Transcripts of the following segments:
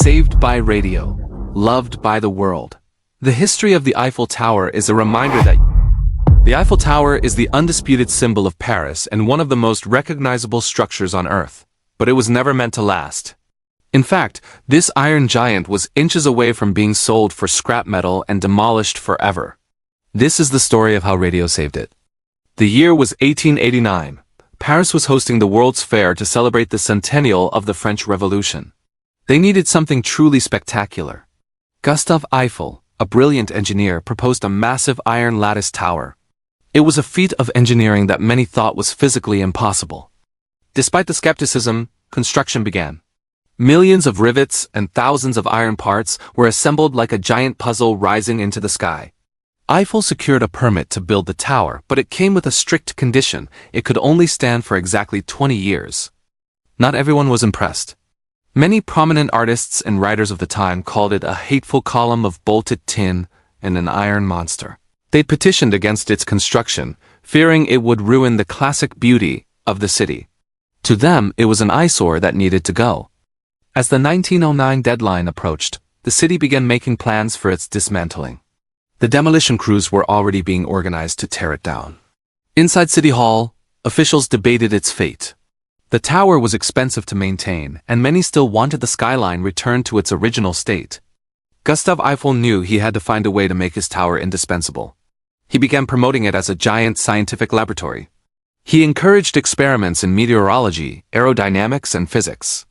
Saved by radio, loved by the world. The history of the Eiffel Tower is a reminder that the Eiffel Tower is the undisputed symbol of Paris and one of the most recognizable structures on Earth. But it was never meant to last. In fact, this iron giant was inches away from being sold for scrap metal and demolished forever. This is the story of how radio saved it. The year was 1889. Paris was hosting the World's Fair to celebrate the centennial of the French Revolution. They needed something truly spectacular. Gustave Eiffel, a brilliant engineer, proposed a massive iron lattice tower. It was a feat of engineering that many thought was physically impossible. Despite the skepticism, construction began. Millions of rivets and thousands of iron parts were assembled like a giant puzzle rising into the sky. Eiffel secured a permit to build the tower, but it came with a strict condition: it could only stand for exactly 20 years. Not everyone was impressed. Many prominent artists and writers of the time called it a hateful column of bolted tin and an iron monster. They'd petitioned against its construction, fearing it would ruin the classic beauty of the city. To them, it was an eyesore that needed to go. As the 1909 deadline approached, the city began making plans for its dismantling. The demolition crews were already being organized to tear it down. Inside City Hall, officials debated its fate. The tower was expensive to maintain, and many still wanted the skyline returned to its original state. Gustave Eiffel knew he had to find a way to make his tower indispensable. He began promoting it as a giant scientific laboratory. He encouraged experiments in meteorology, aerodynamics, and physics.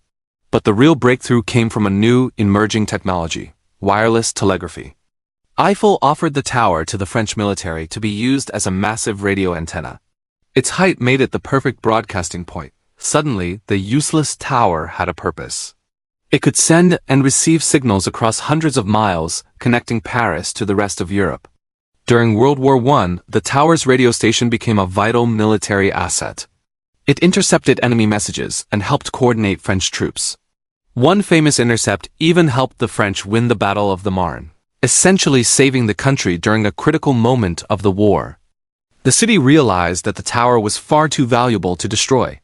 But the real breakthrough came from a new, emerging technology: wireless telegraphy. Eiffel offered the tower to the French military to be used as a massive radio antenna. Its height made it the perfect broadcasting point. Suddenly, the useless tower had a purpose. It could send and receive signals across hundreds of miles, connecting Paris to the rest of Europe. During World War I, the tower's radio station became a vital military asset. It intercepted enemy messages and helped coordinate French troops. One famous intercept even helped the French win the Battle of the Marne, essentially saving the country during a critical moment of the war. The city realized that the tower was far too valuable to destroy.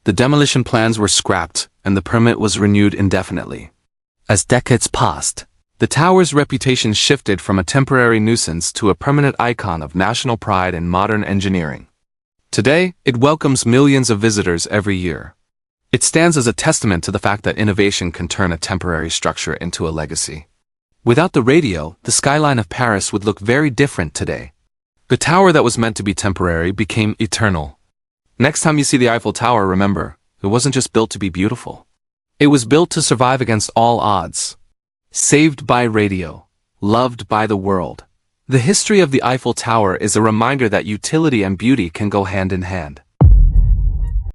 The demolition plans were scrapped, and the permit was renewed indefinitely. As decades passed, the tower's reputation shifted from a temporary nuisance to a permanent icon of national pride and modern engineering. Today, it welcomes millions of visitors every year. It stands as a testament to the fact that innovation can turn a temporary structure into a legacy. Without the radio, the skyline of Paris would look very different today. The tower that was meant to be temporary became eternal. Next time you see the Eiffel Tower, remember, it wasn't just built to be beautiful. It was built to survive against all odds. Saved by radio, loved by the world. The history of the Eiffel Tower is a reminder that utility and beauty can go hand in hand.